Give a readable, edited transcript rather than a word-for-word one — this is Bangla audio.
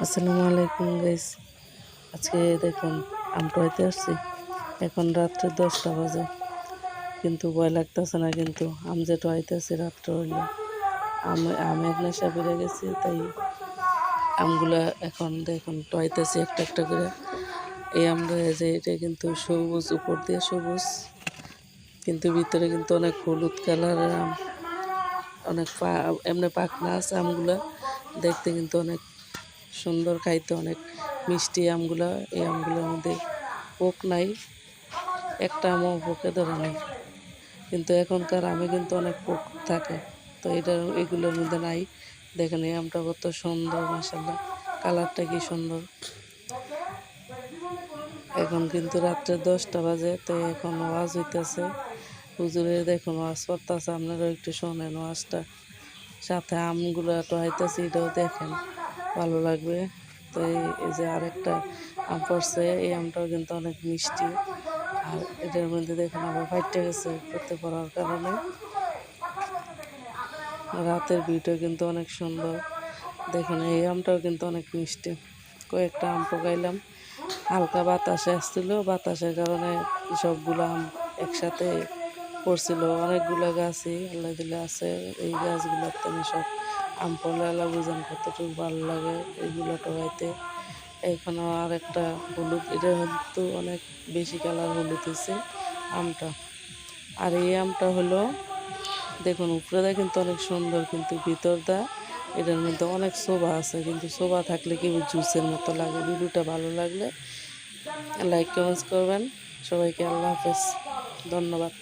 আসসালামু আলাইকুম গাইস। আজকে দেখুন আমটা হইতে আসছি। এখন রাত্রে 10টা বাজে, কিন্তু ভয় লাগতেছে না। কিন্তু আম যেটা হইতেছে রাত্রে হইলে আমের নেশা বেড়ে গেছে, তাই আমগুলা এখন দেখুন টয়তেছি একটা একটা করে। এই আমরা যে এটা কিন্তু সবুজ, উপর দিয়ে সবুজ, কিন্তু ভিতরে কিন্তু অনেক হলুদ কালারের আম। অনেক এমনি পাকনা আছে আমগুলা, দেখতে কিন্তু অনেক সুন্দর, খাইতে অনেক মিষ্টি আমগুলা। এই আমগুলোর মধ্যে পোক নাই, একটা আমও পোকে ধরে নাই। কিন্তু এখনকার আমে কিন্তু অনেক পোক থাকে, তো এগুলোর মধ্যে নাই। দেখেন এই আমটা কত সুন্দর, মাশাআল্লাহ, কালারটা কি সুন্দর। এখন কিন্তু রাত্রে 10টা বাজে, তো এখন ওয়াজ হইতেছে। হুজুরের দেখুন ওয়াজ করতেছে, আপনারাও একটু শোনেন ওয়াজটা, সাথে আমগুলো টোহাইতেছে, এটাও দেখেন, ভালো লাগবে। তো এই যে আরেকটা আম পড়ছে, এই আমটাও কিন্তু অনেক মিষ্টি। আর এটার মধ্যে দেখুন আবার ফাইটে গেছে করতে পড়ার কারণে। রাতের ভিউটা কিন্তু অনেক সুন্দর। দেখুন এই আমটাও কিন্তু অনেক মিষ্টি। কয়েকটা আম পকাইলাম, হালকা বাতাসে আসছিল, বাতাসের কারণে সবগুলো আম একসাথে পড়ছিল। অনেকগুলো গাছই আল্লাহ দিলে আছে, এই গাছগুলোর তেমনি সব আম পড়লে আল্লাহ বুঝেন কতটুকু ভালো লাগে এইগুলো টোকাইতে। এখানেও আর একটা হলুদ, এটা কিন্তু অনেক বেশি কালার হলুদ হয়েছে আমটা। আর এই আমটা হলো দেখুন উপরেটা কিন্তু অনেক সুন্দর, কিন্তু ভিতরটা এটার মধ্যে অনেক শোভা আছে, কিন্তু শোভা থাকলে কি জুসের মতো লাগে। ভিডিওটা ভালো লাগলে লাইক কমেন্টস করবেন। সবাইকে আল্লাহ হাফেজ, ধন্যবাদ।